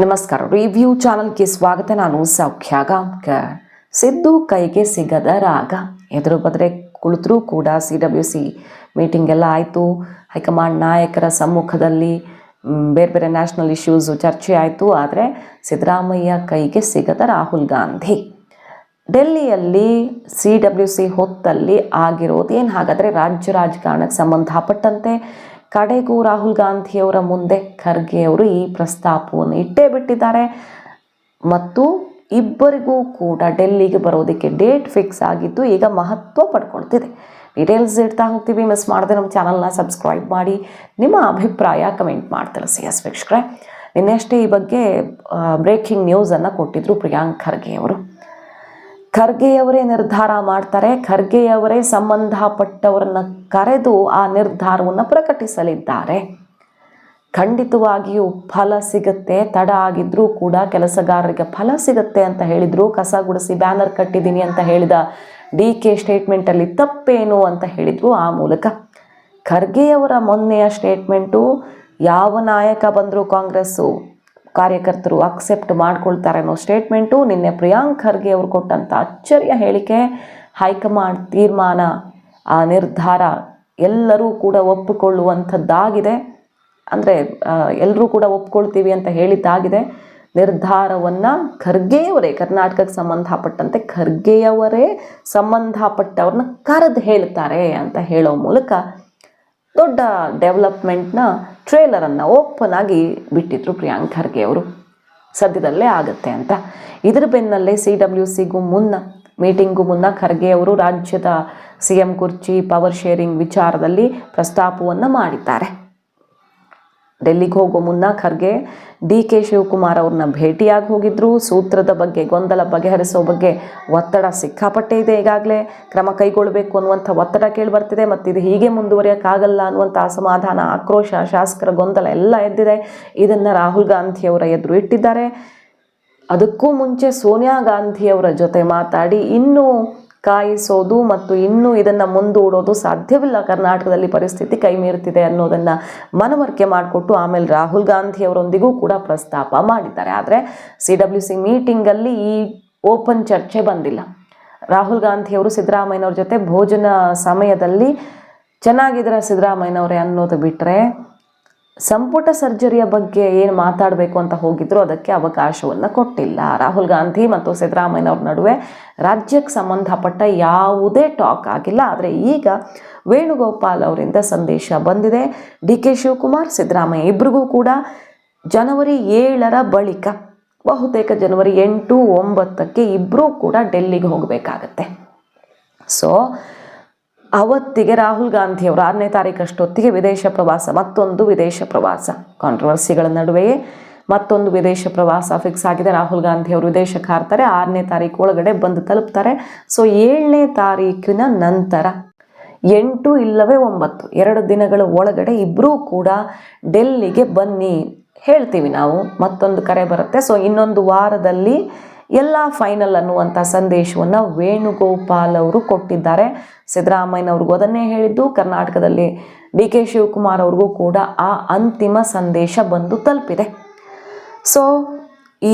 ನಮಸ್ಕಾರ, ರಿವ್ಯೂ ಚಾನಲ್ಗೆ ಸ್ವಾಗತ. ನಾನು ಸೌಖ್ಯ ಗಾಂವ್ಕರ್. ಸಿದ್ದು ಕೈಗೆ ಸಿಗದ ರಾಗ. ಎದುರು ಬದ್ರೆ ಕುಳಿತರೂ ಕೂಡ CWC ಮೀಟಿಂಗ್ ಎಲ್ಲ ಆಯಿತು. ಹೈಕಮಾಂಡ್ ನಾಯಕರ ಸಮ್ಮುಖದಲ್ಲಿ ಬೇರೆ ಬೇರೆ ನ್ಯಾಷನಲ್ ಇಶ್ಯೂಸು ಚರ್ಚೆ ಆಯಿತು. ಆದರೆ ಸಿದ್ದರಾಮಯ್ಯ ಕೈಗೆ ಸಿಗದ ರಾಹುಲ್ ಗಾಂಧಿ. ಡೆಲ್ಲಿಯಲ್ಲಿ CWC ಹೊತ್ತಲ್ಲಿ ಆಗಿರೋದು ಏನು? ಹಾಗಾದರೆ ರಾಜ್ಯ ರಾಜಕಾರಣಕ್ಕೆ ಸಂಬಂಧಪಟ್ಟಂತೆ ಕಡೆಗೂ ರಾಹುಲ್ ಗಾಂಧಿಯವರ ಮುಂದೆ ಖರ್ಗೆ ಅವರು ಈ ಪ್ರಸ್ತಾಪವನ್ನು ಇಟ್ಟೇ ಬಿಟ್ಟಿದ್ದಾರೆ. ಮತ್ತು ಇಬ್ಬರಿಗೂ ಕೂಡ ಡೆಲ್ಲಿಗೆ ಬರೋದಕ್ಕೆ ಡೇಟ್ ಫಿಕ್ಸ್ ಆಗಿದ್ದು ಈಗ ಮಹತ್ವ ಪಡ್ಕೊಳ್ತಿದೆ. ಡೀಟೇಲ್ಸ್ ಇಡ್ತಾ ಹೋಗ್ತೀವಿ. ಮಿಸ್ ಮಾಡದೆ ನಮ್ಮ ಚಾನಲ್ನ ಸಬ್ಸ್ಕ್ರೈಬ್ ಮಾಡಿ, ನಿಮ್ಮ ಅಭಿಪ್ರಾಯ ಕಮೆಂಟ್ ಮಾಡಿ ತಿಳಿಸಿ. ವೀಕ್ಷಕರೇ, ನಿನ್ನೆಷ್ಟೇ ಈ ಬಗ್ಗೆ ಬ್ರೇಕಿಂಗ್ ನ್ಯೂಸನ್ನು ಕೊಟ್ಟಿದ್ರು ಪ್ರಿಯಾಂಕ್ ಖರ್ಗೆ ಅವರು. ಖರ್ಗೆಯವರೇ ನಿರ್ಧಾರ ಮಾಡ್ತಾರೆ, ಖರ್ಗೆಯವರೇ ಸಂಬಂಧಪಟ್ಟವರನ್ನು ಕರೆದು ಆ ನಿರ್ಧಾರವನ್ನು ಪ್ರಕಟಿಸಲಿದ್ದಾರೆ. ಖಂಡಿತವಾಗಿಯೂ ಫಲ ಸಿಗುತ್ತೆ. ತಡ ಆಗಿದ್ರೂ ಕೂಡ ಕೆಲಸಗಾರರಿಗೆ ಫಲ ಸಿಗುತ್ತೆ ಅಂತ ಹೇಳಿದರು. ಕಸ ಗುಡಿಸಿ ಬ್ಯಾನರ್ ಕಟ್ಟಿದ್ದೀನಿ ಅಂತ ಹೇಳಿದ DK ಸ್ಟೇಟ್ಮೆಂಟಲ್ಲಿ ತಪ್ಪೇನು ಅಂತ ಹೇಳಿದರು. ಆ ಮೂಲಕ ಖರ್ಗೆಯವರ ಮೊನ್ನೆಯ ಸ್ಟೇಟ್ಮೆಂಟು ಯಾವ ನಾಯಕ ಬಂದರೂ ಕಾಂಗ್ರೆಸ್ಸು ಕಾರ್ಯಕರ್ತರು ಅಕ್ಸೆಪ್ಟ್ ಮಾಡ್ಕೊಳ್ತಾರೆ ಅನ್ನೋ ಸ್ಟೇಟ್ಮೆಂಟು. ನಿನ್ನೆ ಪ್ರಿಯಾಂಕ್ ಖರ್ಗೆ ಅವರು ಕೊಟ್ಟಂಥ ಅಚ್ಚರಿಯ ಹೇಳಿಕೆ, ಹೈಕಮಾಂಡ್ ತೀರ್ಮಾನ, ಆ ನಿರ್ಧಾರ ಎಲ್ಲರೂ ಕೂಡ ಒಪ್ಪಿಕೊಳ್ಳುವಂಥದ್ದಾಗಿದೆ. ಅಂದರೆ ಎಲ್ಲರೂ ಕೂಡ ಒಪ್ಕೊಳ್ತೀವಿ ಅಂತ ಹೇಳಿದ್ದಾಗಿದೆ. ನಿರ್ಧಾರವನ್ನು ಖರ್ಗೆಯವರೇ, ಕರ್ನಾಟಕಕ್ಕೆ ಸಂಬಂಧಪಟ್ಟಂತೆ ಖರ್ಗೆಯವರೇ ಸಂಬಂಧಪಟ್ಟವ್ರನ್ನ ಕರೆದು ಹೇಳ್ತಾರೆ ಅಂತ ಹೇಳೋ ಮೂಲಕ ದೊಡ್ಡ ಡೆವಲಪ್ಮೆಂಟ್ನ ಟ್ರೇಲರನ್ನು ಓಪನ್ ಆಗಿ ಬಿಟ್ಟಿದ್ರು ಪ್ರಿಯಾಂಕ್ ಖರ್ಗೆ ಅವರು. ಸದ್ಯದಲ್ಲೇ ಆಗುತ್ತೆ ಅಂತ. ಇದರ ಬೆನ್ನಲ್ಲೇ CWCಗೂ ಮುನ್ನ, ಮೀಟಿಂಗೂ ಮುನ್ನ ಖರ್ಗೆ ಅವರು ರಾಜ್ಯದ CM ಕುರ್ಚಿ, ಪವರ್ ಶೇರಿಂಗ್ ವಿಚಾರದಲ್ಲಿ ಪ್ರಸ್ತಾಪವನ್ನು ಮಾಡಿದ್ದಾರೆ. ಡೆಲ್ಲಿಗೆ ಹೋಗೋ ಮುನ್ನ ಖರ್ಗೆ DK ಶಿವಕುಮಾರ್ ಅವ್ರನ್ನ ಭೇಟಿಯಾಗಿ ಹೋಗಿದ್ರು. ಸೂತ್ರದ ಬಗ್ಗೆ, ಗೊಂದಲ ಬಗೆಹರಿಸೋ ಬಗ್ಗೆ ಒತ್ತಡ ಸಿಕ್ಕಾಪಟ್ಟೆ ಇದೆ. ಈಗಾಗಲೇ ಕ್ರಮ ಕೈಗೊಳ್ಳಬೇಕು ಅನ್ನುವಂಥ ಒತ್ತಡ ಕೇಳಿಬರ್ತಿದೆ. ಮತ್ತು ಇದು ಹೀಗೆ ಮುಂದುವರಿಯೋಕ್ಕಾಗಲ್ಲ ಅನ್ನುವಂಥ ಅಸಮಾಧಾನ, ಆಕ್ರೋಶ, ಶಾಸಕರ ಗೊಂದಲ ಎಲ್ಲ ಎದ್ದಿದೆ. ಇದನ್ನು ರಾಹುಲ್ ಗಾಂಧಿಯವರ ಎದುರು ಇಟ್ಟಿದ್ದಾರೆ. ಅದಕ್ಕೂ ಮುಂಚೆ ಸೋನಿಯಾ ಗಾಂಧಿಯವರ ಜೊತೆ ಮಾತಾಡಿ ಇನ್ನೂ ಕಾಯಿಸೋದು ಮತ್ತು ಇನ್ನೂ ಇದನ್ನು ಮುಂದೂಡೋದು ಸಾಧ್ಯವಿಲ್ಲ, ಕರ್ನಾಟಕದಲ್ಲಿ ಪರಿಸ್ಥಿತಿ ಕೈ ಮೀರ್ತಿದೆ ಅನ್ನೋದನ್ನು ಮನವರಿಕೆ ಮಾಡಿಕೊಟ್ಟು ಆಮೇಲೆ ರಾಹುಲ್ ಗಾಂಧಿಯವರೊಂದಿಗೂ ಕೂಡ ಪ್ರಸ್ತಾಪ ಮಾಡಿದ್ದಾರೆ. ಆದರೆ CWC ಮೀಟಿಂಗಲ್ಲಿ ಈ ಓಪನ್ ಚರ್ಚೆ ಬಂದಿಲ್ಲ. ರಾಹುಲ್ ಗಾಂಧಿಯವರು ಸಿದ್ದರಾಮಯ್ಯನವ್ರ ಜೊತೆ ಭೋಜನ ಸಮಯದಲ್ಲಿ ಚೆನ್ನಾಗಿದ್ದಾರೆ ಸಿದ್ದರಾಮಯ್ಯನವರೇ ಅನ್ನೋದು ಬಿಟ್ಟರೆ, ಸಂಪುಟ ಸರ್ಜರಿಯ ಬಗ್ಗೆ ಏನು ಮಾತಾಡಬೇಕು ಅಂತ ಹೋಗಿದ್ರು ಅದಕ್ಕೆ ಅವಕಾಶವನ್ನು ಕೊಟ್ಟಿಲ್ಲ. ರಾಹುಲ್ ಗಾಂಧಿ ಮತ್ತು ಸಿದ್ದರಾಮಯ್ಯನವ್ರ ನಡುವೆ ರಾಜ್ಯಕ್ಕೆ ಸಂಬಂಧಪಟ್ಟ ಯಾವುದೇ ಟಾಕ್ ಆಗಿಲ್ಲ. ಆದರೆ ಈಗ ವೇಣುಗೋಪಾಲ್ ಅವರಿಂದ ಸಂದೇಶ ಬಂದಿದೆ. DK ಶಿವಕುಮಾರ್, ಸಿದ್ದರಾಮಯ್ಯ ಇಬ್ಬರಿಗೂ ಕೂಡ ಜನವರಿ 7ರ ಬಳಿಕ, ಬಹುತೇಕ ಜನವರಿ 8, 9ಕ್ಕೆ ಇಬ್ಬರೂ ಕೂಡ ಡೆಲ್ಲಿಗೆ ಹೋಗಬೇಕಾಗತ್ತೆ. ಸೊ ಅವತ್ತಿಗೆ ರಾಹುಲ್ ಗಾಂಧಿಯವರು 6ನೇ ತಾರೀಕಷ್ಟೊತ್ತಿಗೆ ವಿದೇಶ ಪ್ರವಾಸ, ಮತ್ತೊಂದು ವಿದೇಶ ಪ್ರವಾಸ, ಕಾಂಟ್ರವರ್ಸಿಗಳ ನಡುವೆಯೇ ಮತ್ತೊಂದು ವಿದೇಶ ಪ್ರವಾಸ ಫಿಕ್ಸ್ ಆಗಿದೆ. ರಾಹುಲ್ ಗಾಂಧಿಯವರು ವಿದೇಶಕ್ಕೆ ಹಾರ್ತಾರೆ. 6ನೇ ತಾರೀಕು ಒಳಗಡೆ ಬಂದು ತಲುಪ್ತಾರೆ. ಸೊ 7ನೇ ತಾರೀಕಿನ ನಂತರ 8 ಇಲ್ಲವೇ 9, 2 ದಿನಗಳ ಒಳಗಡೆ ಇಬ್ಬರೂ ಕೂಡ ಡೆಲ್ಲಿಗೆ ಬನ್ನಿ ಹೇಳ್ತೀವಿ ನಾವು. ಮತ್ತೊಂದು ಕರೆ ಬರುತ್ತೆ. ಸೊ ಇನ್ನೊಂದು ವಾರದಲ್ಲಿ ಎಲ್ಲ ಫೈನಲ್ ಅನ್ನುವಂಥ ಸಂದೇಶವನ್ನು ವೇಣುಗೋಪಾಲ್ ಅವರು ಕೊಟ್ಟಿದ್ದಾರೆ. ಸಿದ್ದರಾಮಯ್ಯನವ್ರಿಗೂ ಅದನ್ನೇ ಹೇಳಿದ್ದು. ಕರ್ನಾಟಕದಲ್ಲಿ DK ಶಿವಕುಮಾರ್ ಅವ್ರಿಗೂ ಕೂಡ ಆ ಅಂತಿಮ ಸಂದೇಶ ಬಂದು ತಲುಪಿದೆ. ಸೊ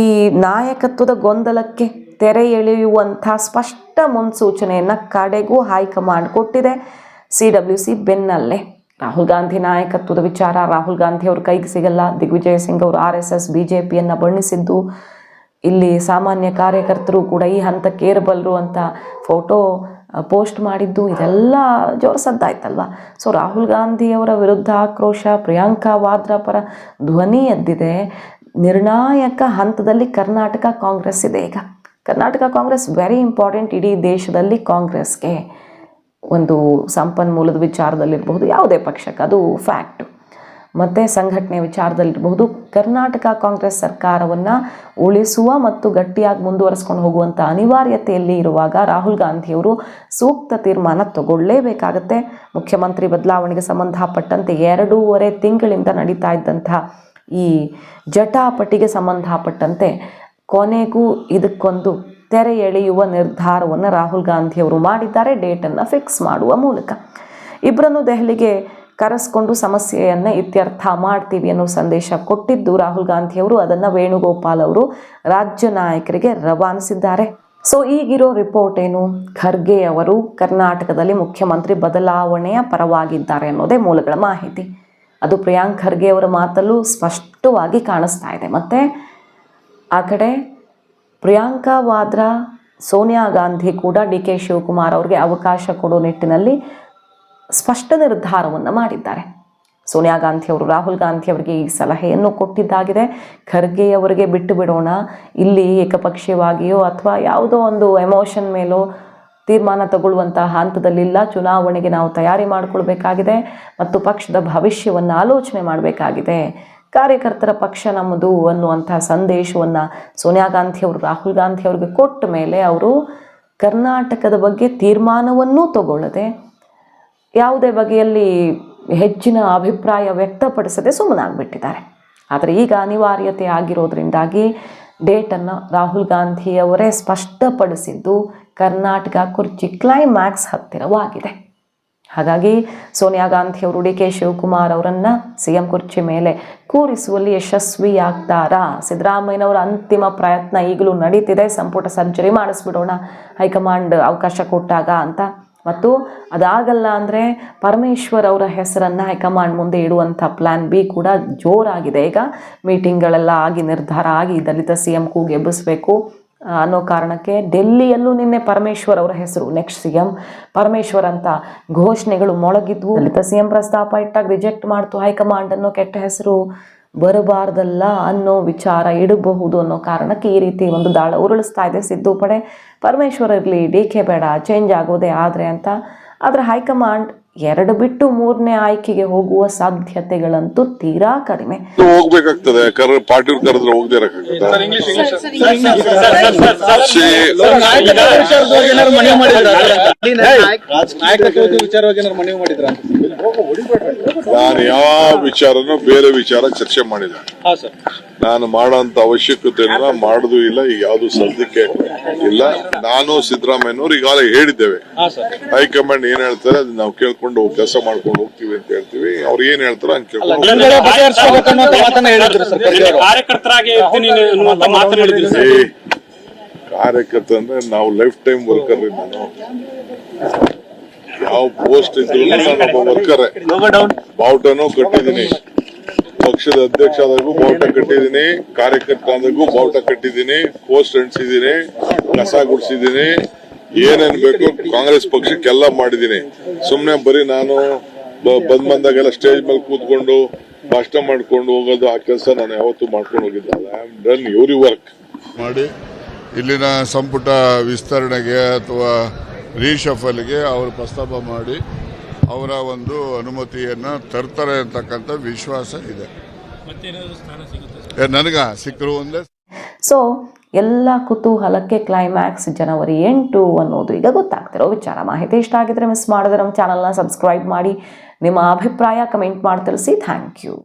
ಈ ನಾಯಕತ್ವದ ಗೊಂದಲಕ್ಕೆ ತೆರೆ ಎಳೆಯುವಂಥ ಸ್ಪಷ್ಟ ಮುನ್ಸೂಚನೆಯನ್ನು ಕಡೆಗೂ ಹೈಕಮಾಂಡ್ ಕೊಟ್ಟಿದೆ. CWC ಬೆನ್ನಲ್ಲೇ ರಾಹುಲ್ ಗಾಂಧಿ ನಾಯಕತ್ವದ ವಿಚಾರ, ರಾಹುಲ್ ಗಾಂಧಿ ಅವ್ರ ಕೈಗೆ ಸಿಗಲ್ಲ. ದಿಗ್ವಿಜಯ್ ಸಿಂಗ್ ಅವರು RSS BJPಯನ್ನು ಬಣ್ಣಿಸಿದ್ದು, ಇಲ್ಲಿ ಸಾಮಾನ್ಯ ಕಾರ್ಯಕರ್ತರು ಕೂಡ ಈ ಹಂತಕ್ಕೆ ಏರಬಲ್ಲರು ಅಂತ ಫೋಟೋ ಪೋಸ್ಟ್ ಮಾಡಿದ್ದು, ಇದೆಲ್ಲ ಜೋರು ಸದ್ದಾಯ್ತಲ್ವ. ಸೊ ರಾಹುಲ್ ಗಾಂಧಿಯವರ ವಿರುದ್ಧ ಆಕ್ರೋಶ, ಪ್ರಿಯಾಂಕಾ ವಾದ್ರಾ ಪರ ಧ್ವನಿ ಎದ್ದಿದೆ. ನಿರ್ಣಾಯಕ ಹಂತದಲ್ಲಿ ಕರ್ನಾಟಕ ಕಾಂಗ್ರೆಸ್ ಇದೆ. ಈಗ ಕರ್ನಾಟಕ ಕಾಂಗ್ರೆಸ್ ವೆರಿ ಇಂಪಾರ್ಟೆಂಟ್ ಇಡೀ ದೇಶದಲ್ಲಿ. ಕಾಂಗ್ರೆಸ್ಗೆ ಒಂದು ಸಂಪನ್ಮೂಲದ ವಿಚಾರದಲ್ಲಿರಬಹುದು, ಯಾವುದೇ ಪಕ್ಷಕ್ಕೆ ಅದು ಫ್ಯಾಕ್ಟು, ಮತ್ತು ಸಂಘಟನೆ ವಿಚಾರದಲ್ಲಿರಬಹುದು. ಕರ್ನಾಟಕ ಕಾಂಗ್ರೆಸ್ ಸರ್ಕಾರವನ್ನು ಉಳಿಸುವ ಮತ್ತು ಗಟ್ಟಿಯಾಗಿ ಮುಂದುವರಿಸ್ಕೊಂಡು ಹೋಗುವಂಥ ಅನಿವಾರ್ಯತೆಯಲ್ಲಿ ಇರುವಾಗ ರಾಹುಲ್ ಗಾಂಧಿಯವರು ಸೂಕ್ತ ತೀರ್ಮಾನ ತಗೊಳ್ಳೇಬೇಕಾಗತ್ತೆ. ಮುಖ್ಯಮಂತ್ರಿ ಬದಲಾವಣೆಗೆ ಸಂಬಂಧಪಟ್ಟಂತೆ 2.5 ತಿಂಗಳಿಂದ ನಡೀತಾ ಇದ್ದಂಥ ಈ ಜಟಾಪಟಿಗೆ ಸಂಬಂಧಪಟ್ಟಂತೆ ಕೊನೆಗೂ ಇದಕ್ಕೊಂದು ತೆರೆ ಎಳೆಯುವ ನಿರ್ಧಾರವನ್ನು ರಾಹುಲ್ ಗಾಂಧಿಯವರು ಮಾಡಿದ್ದಾರೆ, ಡೇಟನ್ನು ಫಿಕ್ಸ್ ಮಾಡುವ ಮೂಲಕ. ಇಬ್ಬರನ್ನು ದೆಹಲಿಗೆ ಕರೆಸ್ಕೊಂಡು ಸಮಸ್ಯೆಯನ್ನು ಇತ್ಯರ್ಥ ಮಾಡ್ತೀವಿ ಅನ್ನೋ ಸಂದೇಶ ಕೊಟ್ಟಿದ್ದು ರಾಹುಲ್ ಗಾಂಧಿಯವರು. ಅದನ್ನು ವೇಣುಗೋಪಾಲ್ ಅವರು ರಾಜ್ಯ ನಾಯಕರಿಗೆ ರವಾನಿಸಿದ್ದಾರೆ. ಸೊ ಈಗಿರೋ ರಿಪೋರ್ಟ್ ಏನು? ಖರ್ಗೆ ಅವರು ಕರ್ನಾಟಕದಲ್ಲಿ ಮುಖ್ಯಮಂತ್ರಿ ಬದಲಾವಣೆಯ ಪರವಾಗಿದ್ದಾರೆ ಅನ್ನೋದೇ ಮೂಲಗಳ ಮಾಹಿತಿ. ಅದು ಪ್ರಿಯಾಂಕ್ ಖರ್ಗೆ ಅವರ ಮಾತಲ್ಲೂ ಸ್ಪಷ್ಟವಾಗಿ ಕಾಣಿಸ್ತಾ ಇದೆ. ಮತ್ತು ಆ ಕಡೆ ಪ್ರಿಯಾಂಕಾ ವಾದ್ರಾ, ಸೋನಿಯಾ ಗಾಂಧಿ ಕೂಡ ಡಿ ಕೆ ಶಿವಕುಮಾರ್ ಅವ್ರಿಗೆ ಅವಕಾಶ ಕೊಡೋ ನಿಟ್ಟಿನಲ್ಲಿ ಸ್ಪಷ್ಟ ನಿರ್ಧಾರವನ್ನು ಮಾಡಿದ್ದಾರೆ. ಸೋನಿಯಾ ಗಾಂಧಿ ಅವರು ರಾಹುಲ್ ಗಾಂಧಿ ಅವರಿಗೆ ಈ ಸಲಹೆಯನ್ನು ಕೊಟ್ಟಿದ್ದಾಗಿದೆ. ಖರ್ಗೆ ಅವರಿಗೆ ಬಿಟ್ಟು ಬಿಡೋಣ, ಇಲ್ಲಿ ಏಕಪಕ್ಷೀಯವಾಗಿಯೋ ಅಥವಾ ಯಾವುದೋ ಒಂದು ಎಮೋಷನ್ ಮೇಲೋ ತೀರ್ಮಾನ ತಗೊಳ್ಳುವಂಥ ಹಂತದಲ್ಲಿಲ್ಲ. ಚುನಾವಣೆಗೆ ನಾವು ತಯಾರಿ ಮಾಡಿಕೊಳ್ಬೇಕಾಗಿದೆ ಮತ್ತು ಪಕ್ಷದ ಭವಿಷ್ಯವನ್ನು ಆಲೋಚನೆ ಮಾಡಬೇಕಾಗಿದೆ. ಕಾರ್ಯಕರ್ತರ ಪಕ್ಷ ನಮ್ಮದು ಅನ್ನುವಂಥ ಸಂದೇಶವನ್ನು ಸೋನಿಯಾ ಗಾಂಧಿ ಅವರು ರಾಹುಲ್ ಗಾಂಧಿ ಅವ್ರಿಗೆ ಕೊಟ್ಟ ಮೇಲೆ ಅವರು ಕರ್ನಾಟಕದ ಬಗ್ಗೆ ತೀರ್ಮಾನವನ್ನೂ ತಗೊಳ್ಳದೆ ಯಾವುದೇ ಬಗೆಯಲ್ಲಿ ಹೆಚ್ಚಿನ ಅಭಿಪ್ರಾಯ ವ್ಯಕ್ತಪಡಿಸದೆ ಸುಮ್ಮನಾಗ್ಬಿಟ್ಟಿದ್ದಾರೆ. ಆದರೆ ಈಗ ಅನಿವಾರ್ಯತೆ ಆಗಿರೋದ್ರಿಂದಾಗಿ ಡೇಟನ್ನು ರಾಹುಲ್ ಗಾಂಧಿಯವರೇ ಸ್ಪಷ್ಟಪಡಿಸಿದ್ದು ಕರ್ನಾಟಕ ಕುರ್ಚಿ ಕ್ಲೈಮ್ಯಾಕ್ಸ್ ಹತ್ತಿರವಾಗಿದೆ. ಹಾಗಾಗಿ ಸೋನಿಯಾ ಗಾಂಧಿಯವರು ಡಿ ಕೆ ಶಿವಕುಮಾರ್ ಅವರನ್ನು ಸಿ ಎಂ ಕುರ್ಚಿ ಮೇಲೆ ಕೂರಿಸುವಲ್ಲಿ ಯಶಸ್ವಿಯಾಗ್ತಾರಾ? ಸಿದ್ದರಾಮಯ್ಯನವರ ಅಂತಿಮ ಪ್ರಯತ್ನ ಈಗಲೂ ನಡೀತಿದೆ. ಸಂಪುಟ ಸರ್ಜರಿ ಮಾಡಿಸ್ಬಿಡೋಣ ಹೈಕಮಾಂಡ್ ಅವಕಾಶ ಕೊಟ್ಟಾಗ ಅಂತ. ಮತ್ತು ಅದಾಗಲ್ಲ ಅಂದರೆ ಪರಮೇಶ್ವರ್ ಅವರ ಹೆಸರನ್ನು ಹೈಕಮಾಂಡ್ ಮುಂದೆ ಇಡುವಂಥ ಪ್ಲ್ಯಾನ್ ಬಿ ಕೂಡ ಜೋರಾಗಿದೆ. ಈಗ ಮೀಟಿಂಗ್ಗಳೆಲ್ಲ ಆಗಿ ನಿರ್ಧಾರ ಆಗಿ ದಲಿತ ಸಿ ಎಂ ಕೂಗೆ ಎಬ್ಬಿಸಬೇಕು ಅನ್ನೋ ಕಾರಣಕ್ಕೆ ಡೆಲ್ಲಿಯಲ್ಲೂ ನಿನ್ನೆ ಪರಮೇಶ್ವರ್ ಅವರ ಹೆಸರು ನೆಕ್ಸ್ಟ್ ಸಿ ಎಂ ಪರಮೇಶ್ವರ್ ಅಂತ ಘೋಷಣೆಗಳು ಮೊಳಗಿದ್ವು. ದಲಿತ ಸಿ ಎಂ ಪ್ರಸ್ತಾಪ ಇಟ್ಟಾಗ ರಿಜೆಕ್ಟ್ ಮಾಡ್ತು ಹೈಕಮಾಂಡ್ ಅನ್ನೋ ಕೆಟ್ಟ ಹೆಸರು ಬರಬಾರ್ದಲ್ಲ ಅನ್ನೋ ವಿಚಾರ ಇಡಬಹುದು ಅನ್ನೋ ಕಾರಣಕ್ಕೆ ಈ ರೀತಿ ಒಂದು ದಾಳ ಉರುಳಿಸ್ತಾ ಇದೆ ಸಿದ್ದು ಪಡೆ. ಪರಮೇಶ್ವರ್ ಇರಲಿ, ಡಿ ಕೆ ಬೇಡ, ಚೇಂಜ್ ಆಗೋದೇ ಆದರೆ ಅಂತ. ಆದರೆ ಹೈಕಮಾಂಡ್ 2 ಬಿಟ್ಟು 3ನೇ ಆಯ್ಕೆಗೆ ಹೋಗುವ ಸಾಧ್ಯತೆಗಳಂತೂ ತೀರಾ ಕಡಿಮೆ. ಹೋಗ್ಬೇಕಾಗ್ತದೆ, ಪಾರ್ಟಿ ಕರೆದ್ರೆ ಹೋಗದೆ ನಾನು ಯಾವ ವಿಚಾರನೂ ಬೇರೆ ವಿಚಾರ ಚರ್ಚೆ ಮಾಡಿದೆ. ನಾನು ಮಾಡೋಂತ ಅವಶ್ಯಕತೆ ಇಲ್ಲ, ಮಾಡುದು ಇಲ್ಲ. ಈಗ ಯಾವ್ದು ಸದ್ಯಕ್ಕೆ ಇಲ್ಲ. ನಾನು ಸಿದ್ದರಾಮಯ್ಯನವ್ರು ಈಗಾಗಲೇ ಹೇಳಿದ್ದೇವೆ. ಹೈಕಮಾಂಡ್ ಏನ್ ಹೇಳ್ತಾರೆ ಅದನ್ನ ನಾವು ಕೇಳ್ಕೊಂಡು ಕೆಲಸ ಮಾಡ್ಕೊಂಡು ಹೋಗ್ತೀವಿ ಅಂತ ಹೇಳ್ತೀವಿ. ಅವ್ರು ಏನ್ ಹೇಳ್ತಾರೋ ಹಂಗೆ ಕಾರ್ಯಕರ್ತ ಅಂದ್ರೆ ನಾವು ಲೈಫ್ ಟೈಮ್ ವರ್ಕರ್. ನಾನು ಯಾವ ಪೋಸ್ಟ್ ಇದ್ರು ನಾನೊಬ್ಬ ವರ್ಕರ್. ಬಾವುಟನೂ ಕಟ್ಟಿದ್ದೀನಿ, ಪಕ್ಷದ ಅಧ್ಯಕ್ಷ ಆದಾಗೂ ಬಾವುಟ ಕಟ್ಟಿದ್ದೀನಿ, ಕಾರ್ಯಕರ್ತ ಆದಾಗೂ ಬಾವುಟ ಕಟ್ಟಿದ್ದೀನಿ, ಪೋಸ್ಟ್ ಅಂಟಿಸಿದ್ದೀನಿ, ಕಸ ಗುಡಿಸಿದ್ದೀನಿ, ಏನೇನ್ ಬೇಕು ಕಾಂಗ್ರೆಸ್ ಪಕ್ಷಕ್ಕೆಲ್ಲ ಮಾಡಿದ್ದೀನಿ. ಸುಮ್ನೆ ಬರೀ ನಾನು ಬಂದಾಗೆಲ್ಲ ಸ್ಟೇಜ್ ಮೇಲೆ ಕೂತ್ಕೊಂಡು ಭಾಷಣ ಮಾಡ್ಕೊಂಡು ಹೋಗೋದು ಆ ಕೆಲಸ ನಾನು ಯಾವತ್ತೂ ಮಾಡ್ಕೊಂಡು ಹೋಗಿದ್ದಲ್ಲ. I am done your work ಮಾಡಿ ಇಲ್ಲಿನ ಸಂಪುಟ ವಿಸ್ತರಣೆಗೆ ಅಥವಾ ರೀಶಫಲ್ಗೆ ಅವರು ಪ್ರಸ್ತಾಪ ಮಾಡಿ ಅವರ ಒಂದು ಅನುಮತಿಯನ್ನ ತರ್ತಾರೆ ಅಂತಕ್ಕಂಥ ವಿಶ್ವಾಸ ಇದೆ. ನನಗ ಸಿಕ್ಕರು ಒಂದೇ. ಸೊ ಎಲ್ಲ ಕುತೂಹಲಕ್ಕೆ ಕ್ಲೈಮ್ಯಾಕ್ಸ್ ಜನವರಿ 8 ಅನ್ನೋದು ಈಗ ಗೊತ್ತಾಗ್ತಿರೋ ವಿಚಾರ. ಮಾಹಿತಿ ಇಷ್ಟ ಆಗಿದ್ರೆ ಮಿಸ್ ಮಾಡಿದ್ರೆ ನಮ್ಮ ಚಾನಲ್ನ ಸಬ್ಸ್ಕ್ರೈಬ್ ಮಾಡಿ, ನಿಮ್ಮ ಅಭಿಪ್ರಾಯ ಕಮೆಂಟ್ ಮಾಡಿ ತಿಳಿಸಿ. Thank you.